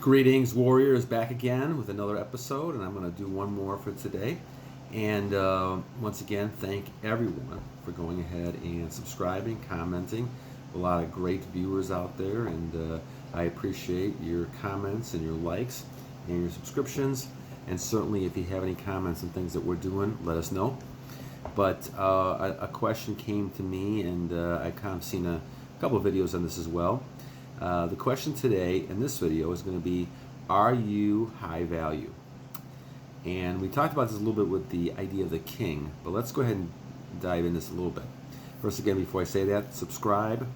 Greetings, warriors, back again with another episode, and I'm going to do one more for today. And once again, thank everyone for going ahead and subscribing, commenting. A lot of great viewers out there, and I appreciate your comments and your likes and your subscriptions. And certainly, if you have any comments and things that we're doing, let us know. But a question came to me, and I kind of seen a couple of videos on this as well. The question today in this video is going to be, are you high value? And we talked about this a little bit with the idea of the king, but let's go ahead and dive into this a little bit. First, again, before I say that, subscribe,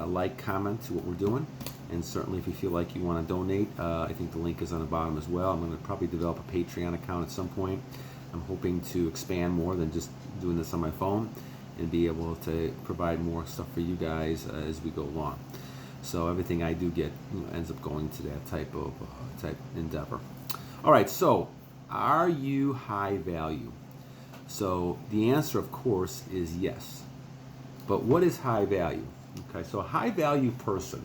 like, comment to what we're doing, and certainly if you feel like you want to donate, I think the link is on the bottom as well. I'm going to probably develop a Patreon account at some point. I'm hoping to expand more than just doing this on my phone and be able to provide more stuff for you guys as we go along. So everything I do get ends up going to that type endeavor. All right, so are you high value? So the answer, of course, is yes. But what is high value? Okay, so a high value person,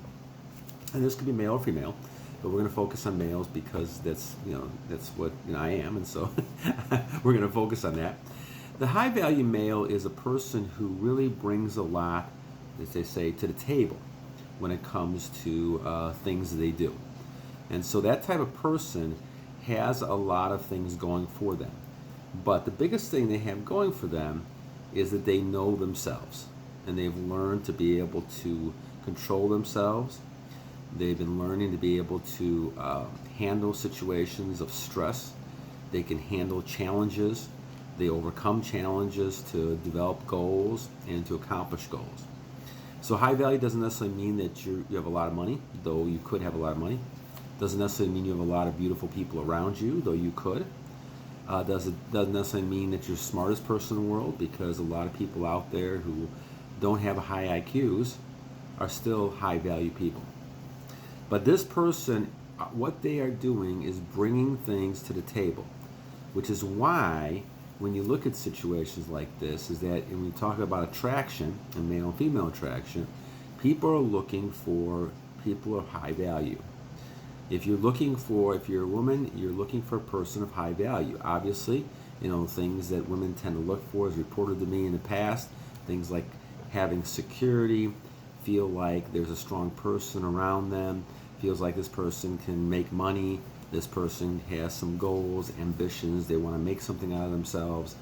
and this could be male or female, but we're going to focus on males because that's what I am, and so we're going to focus on that. The high value male is a person who really brings a lot, as they say, to the table when it comes to things they do. And so that type of person has a lot of things going for them. But the biggest thing they have going for them is that they know themselves, and they've learned to be able to control themselves. They've been learning to be able to handle situations of stress. They can handle challenges. They overcome challenges to develop goals and to accomplish goals. So high value doesn't necessarily mean that you have a lot of money, though you could have a lot of money. Doesn't necessarily mean you have a lot of beautiful people around you, though you could. Doesn't necessarily mean that you're the smartest person in the world, because a lot of people out there who don't have high IQs are still high value people. But this person, what they are doing is bringing things to the table, which is why when you look at situations like this, is that when we talk about attraction and male and female attraction, people are looking for people of high value. If you're a woman, you're looking for a person of high value. Obviously, things that women tend to look for, as reported to me in the past, things like having security, feel like there's a strong person around them, feels like this person can make money, this person has some goals, ambitions, they want to make something out of themselves.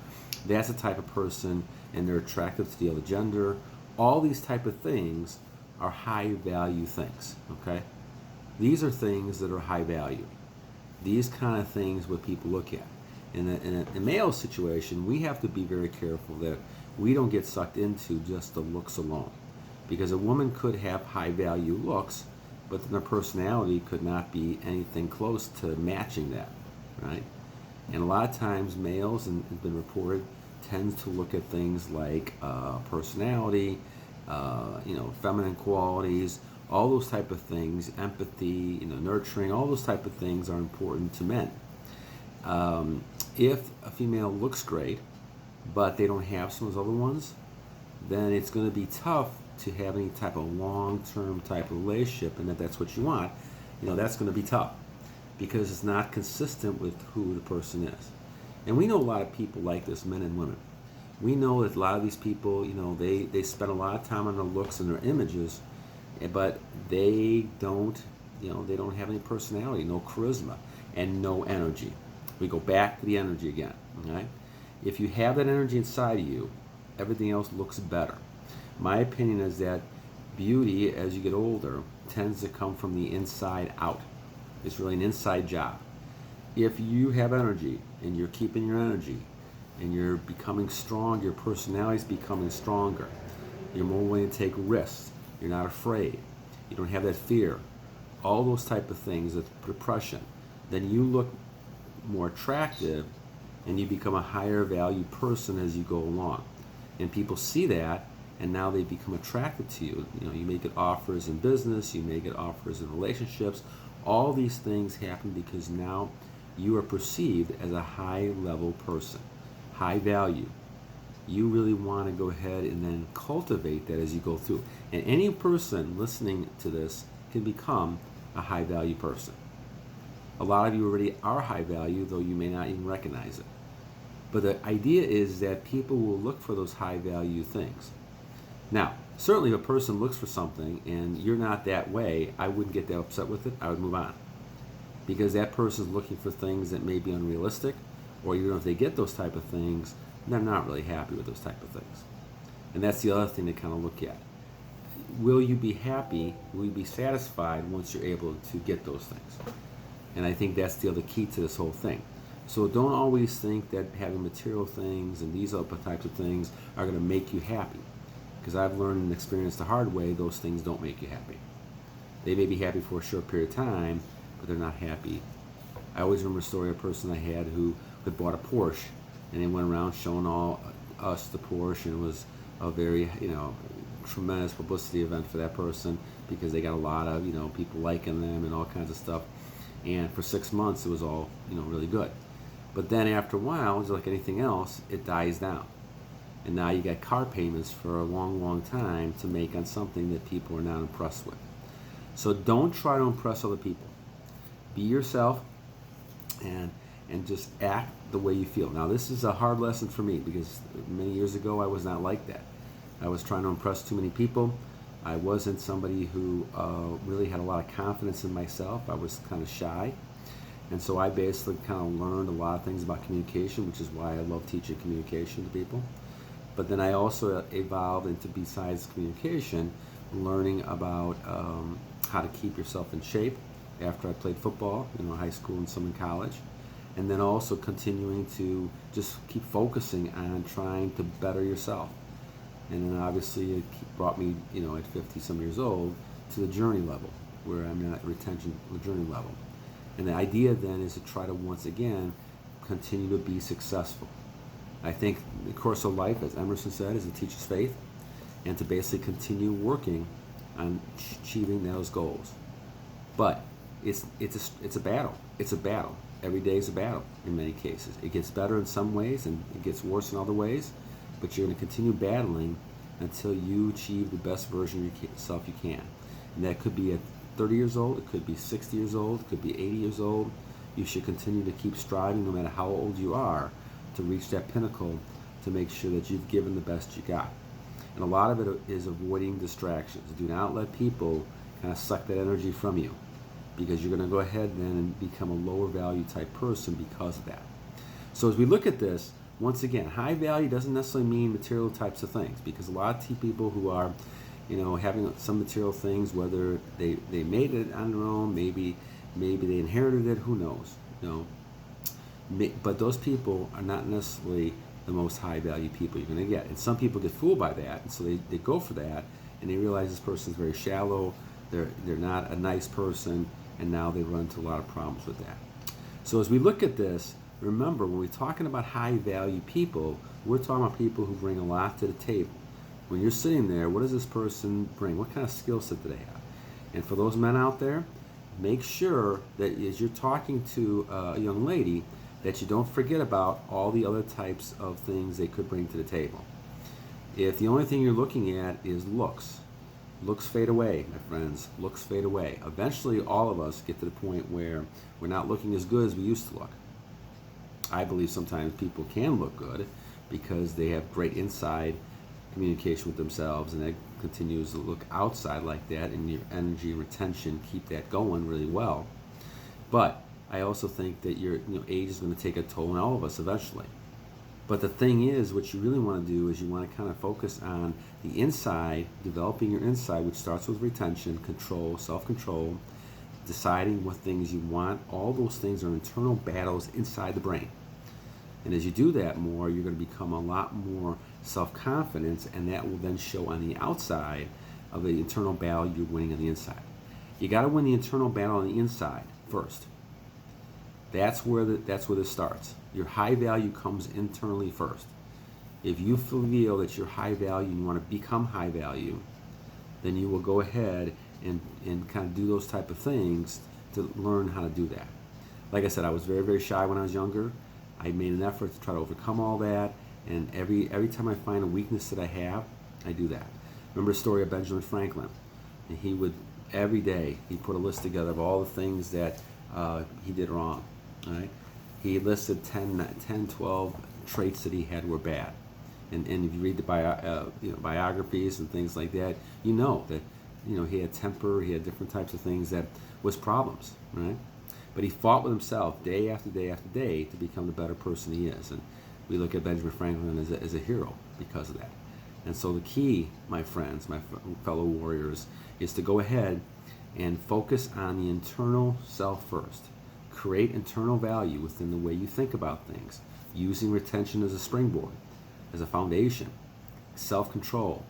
That's the type of person, and they're attractive to the other gender. All these type of things are high value things, okay? These are things that are high value. These kind of things what people look at. In a male situation, we have to be very careful that we don't get sucked into just the looks alone. Because a woman could have high value looks, but then their personality could not be anything close to matching that, right? And a lot of times males, and it's been reported, tends to look at things like personality, feminine qualities, all those type of things, empathy, nurturing, all those type of things are important to men. If a female looks great, but they don't have some of those other ones, then it's going to be tough to have any type of long-term type of relationship, and if that's what you want, that's going to be tough because it's not consistent with who the person is. And we know a lot of people like this, men and women. We know that a lot of these people, they spend a lot of time on their looks and their images, but they don't have any personality, no charisma, and no energy. We go back to the energy again, right? If you have that energy inside of you, everything else looks better. My opinion is that beauty, as you get older, tends to come from the inside out. It's really an inside job. If you have energy and you're keeping your energy and you're becoming strong, your personality is becoming stronger, you're more willing to take risks, you're not afraid, you don't have that fear, all those type of things, that depression, then you look more attractive and you become a higher value person as you go along. And people see that, and now they become attracted to you. You may get offers in business, you may get offers in relationships. All these things happen because now you are perceived as a high level person, high value. You really want to go ahead and then cultivate that as you go through. And any person listening to this can become a high value person. A lot of you already are high value, though you may not even recognize it. But the idea is that people will look for those high value things. Now, certainly if a person looks for something and you're not that way, I wouldn't get that upset with it. I would move on. Because that person's looking for things that may be unrealistic, or even if they get those type of things, they're not really happy with those type of things. And that's the other thing to kind of look at. Will you be happy? Will you be satisfied once you're able to get those things? And I think that's the other key to this whole thing. So don't always think that having material things and these other types of things are going to make you happy. Because I've learned and experienced the hard way, those things don't make you happy. They may be happy for a short period of time, but they're not happy. I always remember a story of a person I had who had bought a Porsche, and they went around showing all us the Porsche, and it was a very, tremendous publicity event for that person because they got a lot of, people liking them and all kinds of stuff. And for 6 months, it was all, really good. But then after a while, just like anything else, it dies down. And now you got car payments for a long, long time to make on something that people are not impressed with. So don't try to impress other people. Be yourself and just act the way you feel. Now, this is a hard lesson for me because many years ago I was not like that. I was trying to impress too many people. I wasn't somebody who really had a lot of confidence in myself. I was kind of shy. And so I basically kind of learned a lot of things about communication, which is why I love teaching communication to people. But then I also evolved into, besides communication, learning about how to keep yourself in shape after I played football, high school and some in college. And then also continuing to just keep focusing on trying to better yourself. And then obviously it brought me, at 50 some years old, to the journey level, where I'm at retention, the journey level. And the idea then is to try to once again continue to be successful. I think the course of life, as Emerson said, is to teach us faith and to basically continue working on achieving those goals. But it's a battle. It's a battle. Every day is a battle in many cases. It gets better in some ways and it gets worse in other ways. But you're going to continue battling until you achieve the best version of yourself you can. And that could be at 30 years old, it could be 60 years old, it could be 80 years old. You should continue to keep striving no matter how old you are to reach that pinnacle to make sure that you've given the best you got. And a lot of it is avoiding distractions. Do not let people kind of suck that energy from you because you're going to go ahead then and become a lower value type person because of that. So as we look at this, once again, high value doesn't necessarily mean material types of things because a lot of people who are, having some material things, whether they made it on their own, maybe they inherited it, who knows, but those people are not necessarily the most high value people you're going to get. And some people get fooled by that, and so they go for that, and they realize this person's very shallow, they're not a nice person, and now they run into a lot of problems with that. So as we look at this, remember, when we're talking about high-value people, we're talking about people who bring a lot to the table. When you're sitting there, what does this person bring? What kind of skill set do they have? And for those men out there, make sure that as you're talking to a young lady, that you don't forget about all the other types of things they could bring to the table. If the only thing you're looking at is looks fade away, my friends. Looks fade away. Eventually, all of us get to the point where we're not looking as good as we used to look. I believe sometimes people can look good because they have great inside communication with themselves, and that continues to look outside like that, and your energy retention keep that going really well. But I also think that your age is going to take a toll on all of us eventually. But the thing is, what you really want to do is you want to kind of focus on the inside, developing your inside, which starts with retention, control, self-control, deciding what things you want. All those things are internal battles inside the brain. And as you do that more, you're going to become a lot more self-confidence, and that will then show on the outside of the internal battle you're winning on the inside. You got to win the internal battle on the inside first. That's where this starts. Your high value comes internally first. If you feel that you're high value and you want to become high value, then you will go ahead and kind of do those type of things to learn how to do that. Like I said, I was very, very shy when I was younger. I made an effort to try to overcome all that, and every time I find a weakness that I have, I do that. Remember the story of Benjamin Franklin? And he would, every day, he put a list together of all the things that he did wrong. All right, he listed 12 traits that he had were bad, and if you read the biographies and things like that, you know that he had temper, he had different types of things that was problems, right? But he fought with himself day after day after day to become the better person he is, and we look at Benjamin Franklin as a hero because of that. And so the key, my friends, my fellow warriors, is to go ahead and focus on the internal self first. Create internal value within the way you think about things, using retention as a springboard, as a foundation, self-control,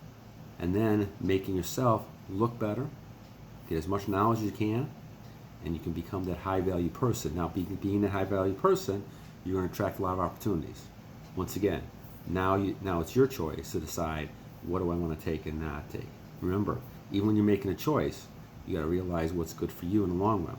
and then making yourself look better, get as much knowledge as you can, and you can become that high-value person. Now, being that high-value person, you're going to attract a lot of opportunities. Once again, now it's your choice to decide, what do I want to take and not take. Remember, even when you're making a choice, you got to realize what's good for you in the long run.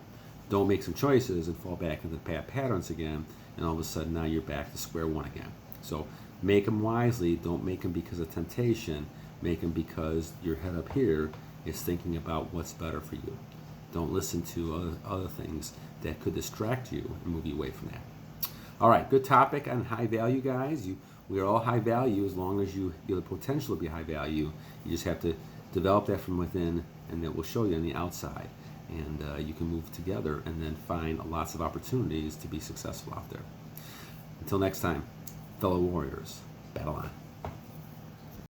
Don't make some choices and fall back into the bad patterns again, and all of a sudden now you're back to square one again. So make them wisely. Don't make them because of temptation. Make them because your head up here is thinking about what's better for you. Don't listen to other things that could distract you and move you away from that. All right, good topic on high value, guys. We are all high value as long as you have the potential to be high value. You just have to develop that from within, and it will show you on the outside. And you can move together and then find lots of opportunities to be successful out there. Until next time, fellow warriors, battle on.